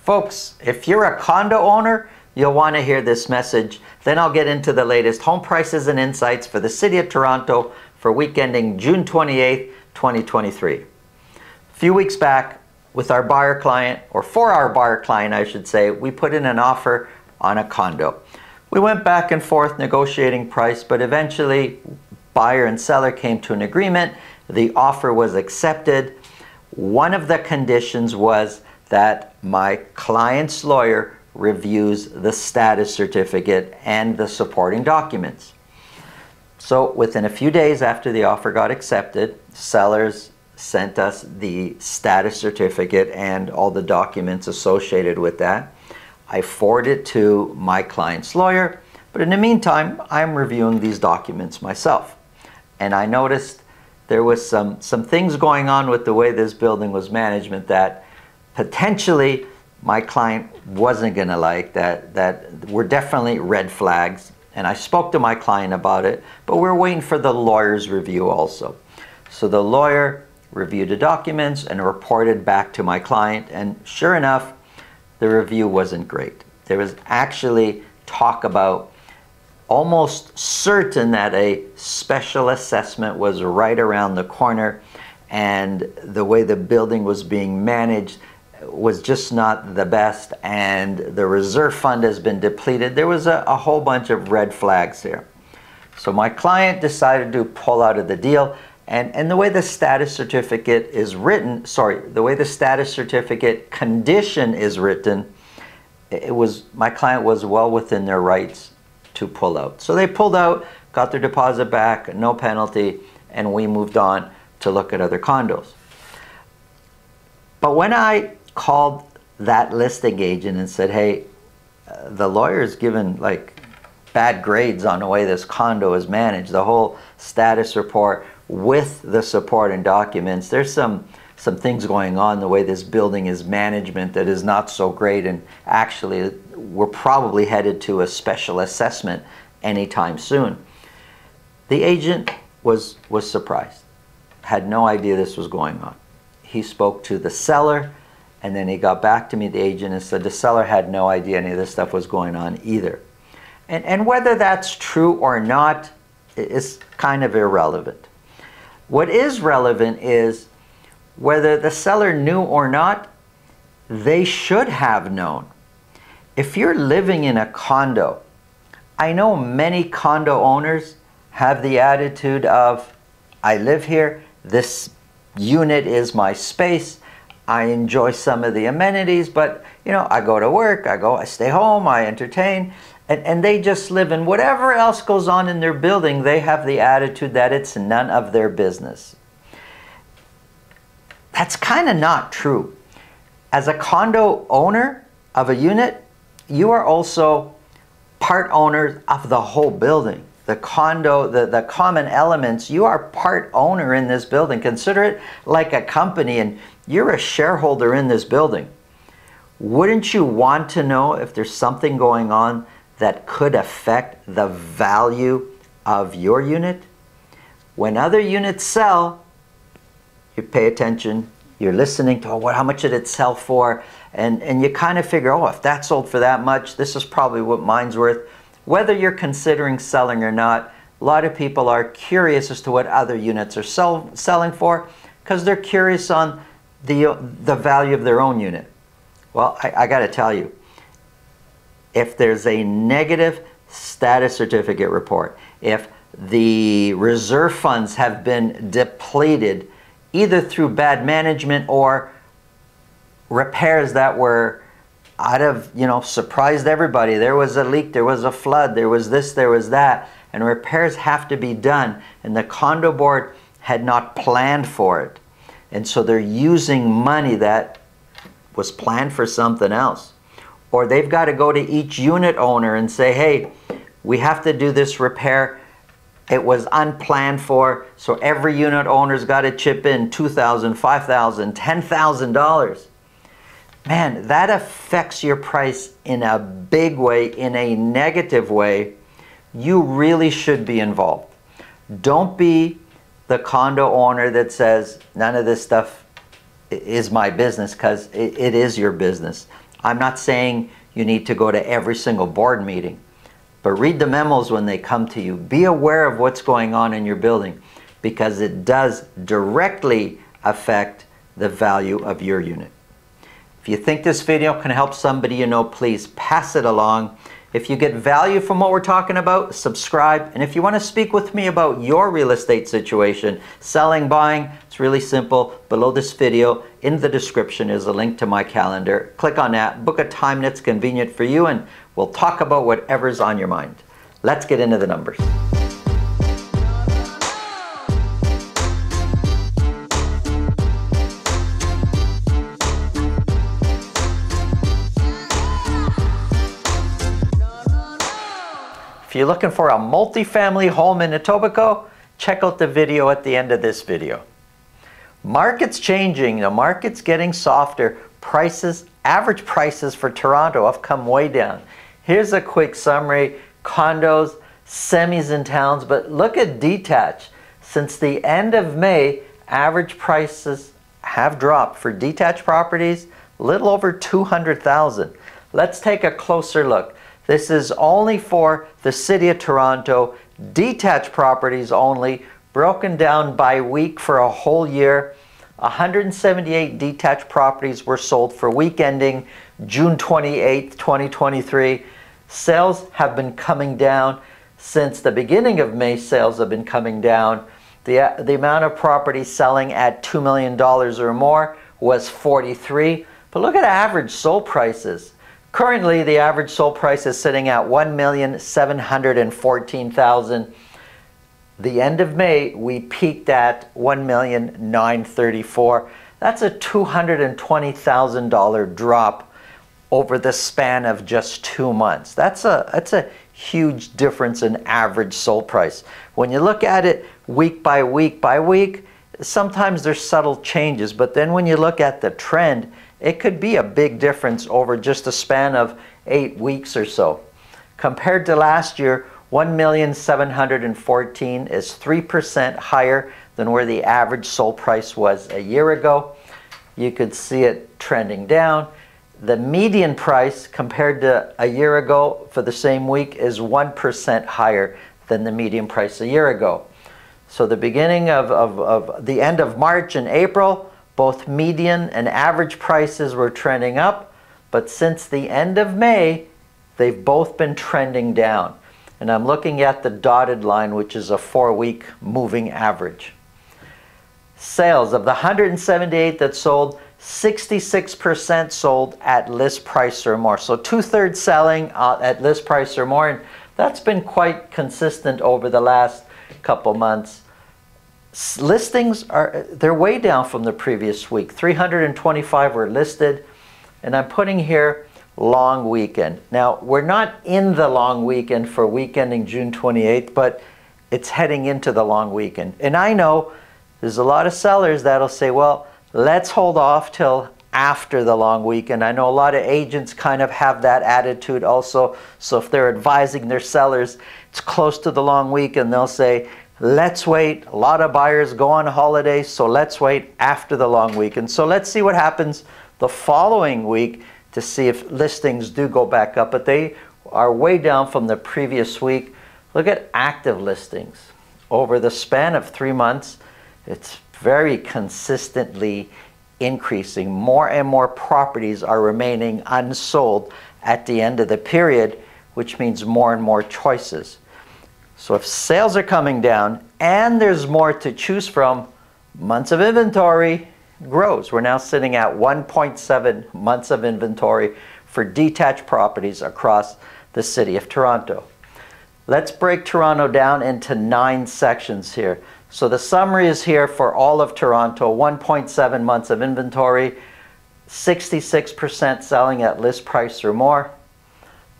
Folks, if you're a condo owner, you'll want to hear this message. Then I'll get into the latest home prices and insights for the City of Toronto for week ending June 28th, 2023. A few weeks back, with our buyer client, or for our buyer client I should say, we put in an offer on a condo. We went back and forth negotiating price, but eventually buyer and seller came to an agreement. The offer was accepted. One of the conditions was that my client's lawyer reviews the status certificate and the supporting documents. So within a few days after the offer got accepted, sellers sent us the status certificate and all the documents associated with that. I forwarded it to my client's lawyer, but in the meantime, I'm reviewing these documents myself. And I noticed there was some things going on with the way this building was managed that potentially my client wasn't going to like, that were definitely red flags. And I spoke to my client about it, but we're waiting for the lawyer's review also. So the lawyer reviewed the documents and reported back to my client, and sure enough, the review wasn't great. There was actually talk about almost certain that a special assessment was right around the corner, and the way the building was being managed was just not the best, and the reserve fund has been depleted. There was a whole bunch of red flags there. So my client decided to pull out of the deal, and the way the status certificate is written, the way the status certificate condition is written, my client was well within their rights to pull out. So they pulled out, got their deposit back, no penalty, and we moved on to look at other condos. But when I called that listing agent and said, hey, the lawyer's given like bad grades on the way this condo is managed, the whole status report with the supporting documents, there's some things going on the way this building is management that is not so great, and actually we're probably headed to a special assessment anytime soon. The agent was surprised, had no idea this was going on. He spoke to the seller, and then he got back to me, the agent, and said the seller had no idea any of this stuff was going on either. And whether that's true or not is kind of irrelevant. What is relevant is whether the seller knew or not, they should have known. If you're living in a condo, I know many condo owners have the attitude of, I live here, this unit is my space, I enjoy some of the amenities, but you know, I go to work, I stay home, I entertain, and they just live in whatever else goes on in their building. They have the attitude that it's none of their business. That's kind of not true. As a condo owner of a unit, you are also part owner of the whole building. The condo, the common elements, you are part owner in this building. Consider it like a company, and you're a shareholder in this building. Wouldn't you want to know if there's something going on that could affect the value of your unit? When other units sell, you pay attention, you're listening to how much did it sell for, and you kind of figure, oh, if that sold for that much, this is probably what mine's worth. Whether you're considering selling or not, a lot of people are curious as to what other units are selling for, because they're curious on the value of their own unit. Well, I got to tell you, if there's a negative status certificate report, if the reserve funds have been depleted either through bad management or repairs that were out of, surprised everybody. There was a leak, there was a flood, there was this, there was that, and repairs have to be done, and the condo board had not planned for it. And so they're using money that was planned for something else. Or they've got to go to each unit owner and say, hey, we have to do this repair. It was unplanned for, so every unit owner's got to chip in $2,000, $5,000, $10,000. Man, that affects your price in a big way, in a negative way. You really should be involved. Don't be the condo owner that says, none of this stuff is my business, because it is your business. I'm not saying you need to go to every single board meeting, but read the memos when they come to you. Be aware of what's going on in your building, because it does directly affect the value of your unit. If you think this video can help somebody you know, please pass it along. If you get value from what we're talking about, subscribe. And if you want to speak with me about your real estate situation, selling, buying, it's really simple. Below this video, in the description, is a link to my calendar. Click on that, book a time that's convenient for you, and we'll talk about whatever's on your mind. Let's get into the numbers. If you're looking for a multifamily home in Etobicoke, check out the video at the end of this video. Market's changing, the market's getting softer. Prices, average prices for Toronto have come way down. Here's a quick summary: condos, semis in towns, but look at detached. Since the end of May, average prices have dropped for detached properties, a little over $200,000. Let's take a closer look. This is only for the City of Toronto, detached properties only, broken down by week for a whole year. 178 detached properties were sold for week ending June 28th, 2023. Sales have been coming down. Since the beginning of May, sales have been coming down. The amount of properties selling at $2 million or more was 43. But look at average sold prices. Currently, the average sold price is sitting at $1,714,000. The end of May, we peaked at $1,934,000. That's a $220,000 drop over the span of just 2 months. That's a huge difference in average sold price. When you look at it week by week by week, sometimes there's subtle changes, but then when you look at the trend, it could be a big difference over just a span of 8 weeks or so. Compared to last year, $1,714,000 is 3% higher than where the average sold price was a year ago. You could see it trending down. The median price compared to a year ago for the same week is 1% higher than the median price a year ago. So the beginning of the end of March and April, both median and average prices were trending up, but since the end of May, they've both been trending down. And I'm looking at the dotted line, which is a 4-week moving average. Sales of the 178 that sold, 66% sold at list price or more. So 2/3 selling at list price or more, and that's been quite consistent over the last couple months. Listings they're way down from the previous week. 325 were listed, and I'm putting here long weekend. Now, we're not in the long weekend for week ending June 28th, but it's heading into the long weekend. And I know there's a lot of sellers that'll say, well, let's hold off till after the long weekend. I know a lot of agents kind of have that attitude also. So if they're advising their sellers, it's close to the long weekend, they'll say, let's wait. A lot of buyers go on holidays, so let's wait after the long weekend. So let's see what happens the following week to see if listings do go back up, but they are way down from the previous week. Look at active listings. Over the span of 3 months, it's very consistently increasing. More and more properties are remaining unsold at the end of the period, which means more and more choices. So if sales are coming down and there's more to choose from, months of inventory grows. We're now sitting at 1.7 months of inventory for detached properties across the City of Toronto. Let's break Toronto down into 9 sections here. So the summary is here for all of Toronto: 1.7 months of inventory, 66% selling at list price or more.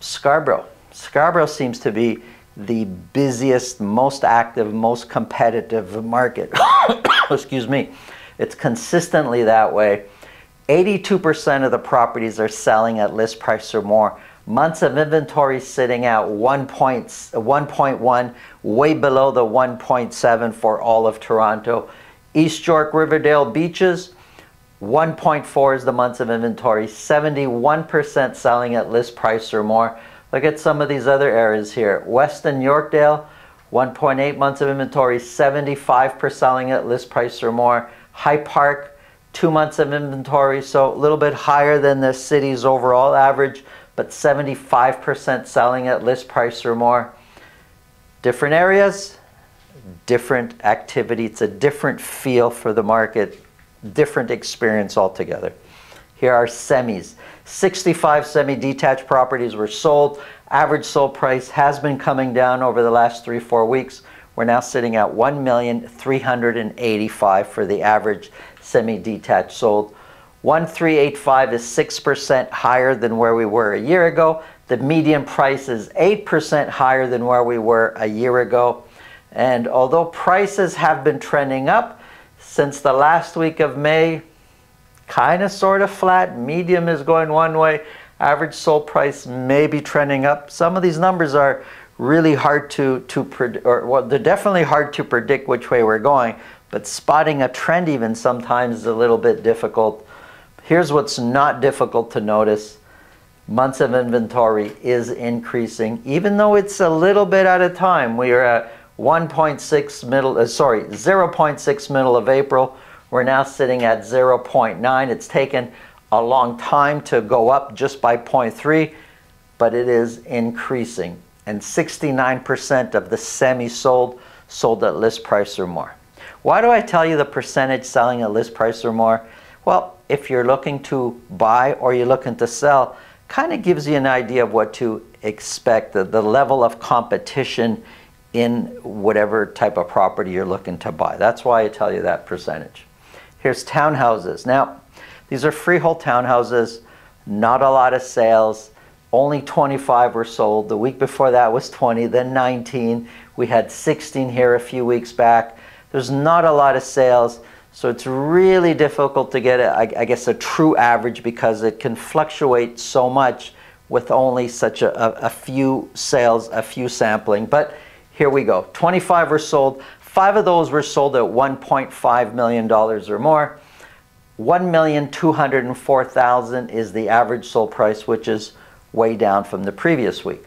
Scarborough seems to be the busiest, most active, most competitive market. Excuse me. It's consistently that way. 82% of the properties are selling at list price or more. Months of inventory sitting at 1.1, way below the 1.7 for all of Toronto. East York, Riverdale beaches, 1.4 is the months of inventory, 71% selling at list price or more. Look at some of these other areas here. Weston Yorkdale, 1.8 months of inventory, 75% selling at list price or more. High Park, 2 months of inventory, so a little bit higher than the city's overall average, but 75% selling at list price or more. Different areas, different activity. It's a different feel for the market, different experience altogether. Here are semis. 65 semi-detached properties were sold. Average sold price has been coming down over the last 3-4 weeks. We're now sitting at $1,385,000 for the average semi-detached sold. 1,385 is 6% higher than where we were a year ago. The median price is 8% higher than where we were a year ago. And although prices have been trending up since the last week of May, kind of sort of flat. Medium is going one way. Average sold price may be trending up. Some of these numbers are really hard to predict, or well, they're definitely hard to predict which way we're going, but spotting a trend even sometimes is a little bit difficult. Here's what's not difficult to notice. Months of inventory is increasing, even though it's a little bit at a time. We are at 0.6 middle of April. We're now sitting at 0.9. It's taken a long time to go up just by 0.3, but it is increasing. And 69% of the semi-sold sold at list price or more. Why do I tell you the percentage selling at list price or more? Well, if you're looking to buy or you're looking to sell, kind of gives you an idea of what to expect, the level of competition in whatever type of property you're looking to buy. That's why I tell you that percentage. Here's townhouses. Now, these are freehold townhouses, not a lot of sales. Only 25 were sold. The week before that was 20, then 19. We had 16 here a few weeks back. There's not a lot of sales, so it's really difficult to get, I guess, a true average because it can fluctuate so much with only such a few sales, a few sampling. But here we go. 25 were sold. 5 of those were sold at $1.5 million or more. $1,204,000 is the average sold price, which is way down from the previous week.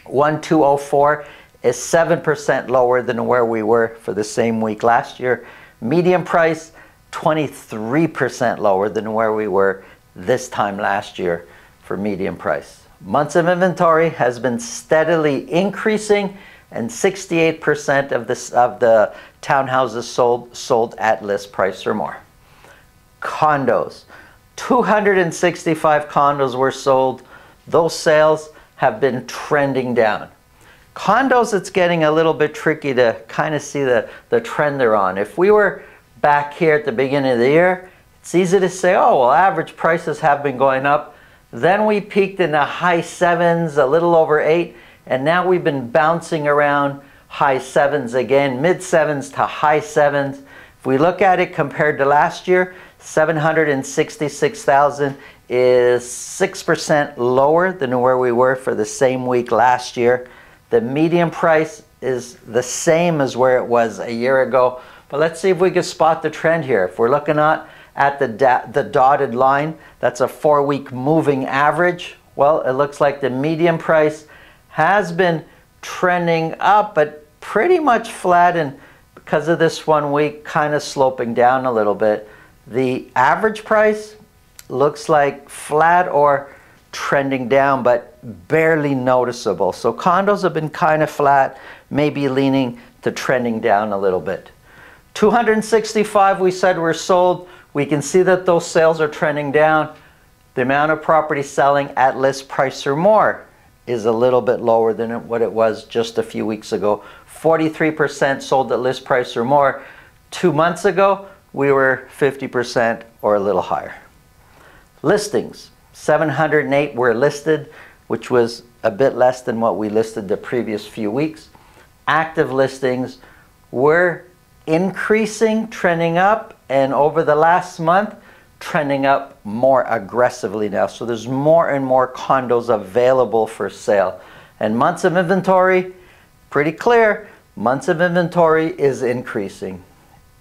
1,204 is 7% lower than where we were for the same week last year. Median price, 23% lower than where we were this time last year for median price. Months of inventory has been steadily increasing, and 68% of the townhouses sold at list price or more. Condos. 265 condos were sold. Those sales have been trending down. Condos, it's getting a little bit tricky to kind of see the trend they're on. If we were back here at the beginning of the year, it's easy to say, oh, well, average prices have been going up. Then we peaked in the high 7s, a little over 8, and now we've been bouncing around high 7s again, mid 7s to high 7s. If we look at it compared to last year, 766,000 is 6% lower than where we were for the same week last year. The median price is the same as where it was a year ago. But let's see if we can spot the trend here. If we're looking at the dotted line, that's a 4-week moving average. Well, it looks like the median price has been trending up, but pretty much flat, and because of this 1 week, kind of sloping down a little bit. The average price looks like flat or trending down, but barely noticeable. So condos have been kind of flat, maybe leaning to trending down a little bit. 265 we said were sold. We can see that those sales are trending down. The amount of property selling at list price or more is a little bit lower than what it was just a few weeks ago. 43% sold at list price or more. 2 months ago, we were 50% or a little higher. Listings. 708 were listed, which was a bit less than what we listed the previous few weeks. Active listings were increasing, trending up, and over the last month, trending up more aggressively now. So there's more and more condos available for sale. And months of inventory, pretty clear, months of inventory is increasing.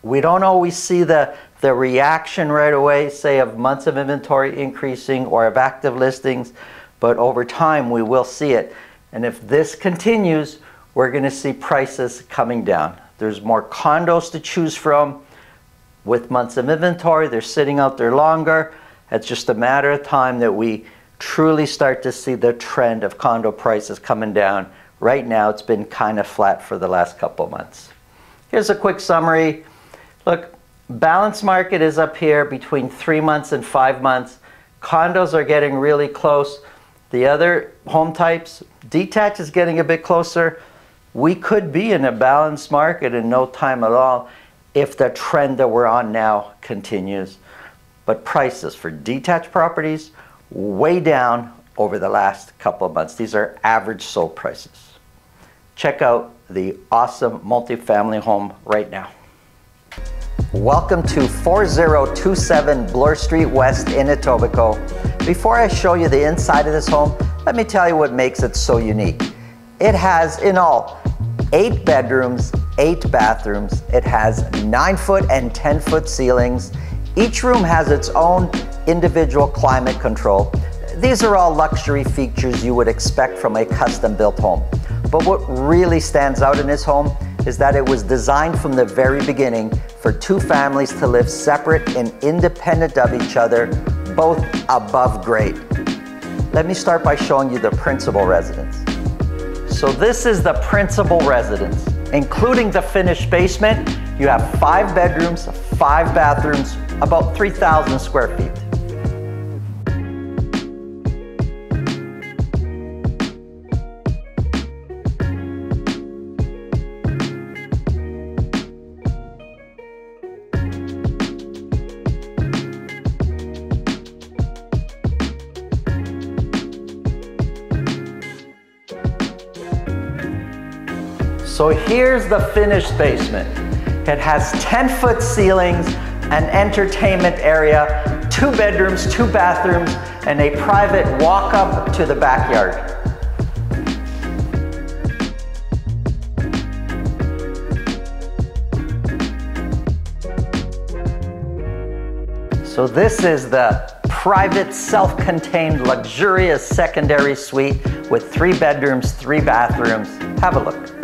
We don't always see the reaction right away, say of months of inventory increasing or of active listings, but over time we will see it. And if this continues, we're going to see prices coming down. There's more condos to choose from with months of inventory. They're sitting out there longer. It's just a matter of time that we truly start to see the trend of condo prices coming down. Right now, it's been kind of flat for the last couple of months. Here's a quick summary. Look, balanced market is up here between 3 months and 5 months. Condos are getting really close. The other home types, detached is getting a bit closer. We could be in a balanced market in no time at all if the trend that we're on now continues. But prices for detached properties, way down over the last couple of months. These are average sold prices. Check out the awesome multifamily home right now. Welcome to 4027 Bloor Street West in Etobicoke. Before I show you the inside of this home, let me tell you what makes it so unique. It has in all 8 bedrooms, 8 bathrooms. It has 9-foot and 10-foot ceilings. Each room has its own individual climate control. These are all luxury features you would expect from a custom-built home. But what really stands out in this home is that it was designed from the very beginning for 2 families to live separate and independent of each other, both above grade. Let me start by showing you the principal residence. So this is the principal residence. Including the finished basement, you have 5 bedrooms, 5 bathrooms, about 3,000 square feet. So here's the finished basement. It has 10-foot ceilings, an entertainment area, 2 bedrooms, 2 bathrooms, and a private walk-up to the backyard. So this is the private, self-contained, luxurious secondary suite with 3 bedrooms, 3 bathrooms. Have a look.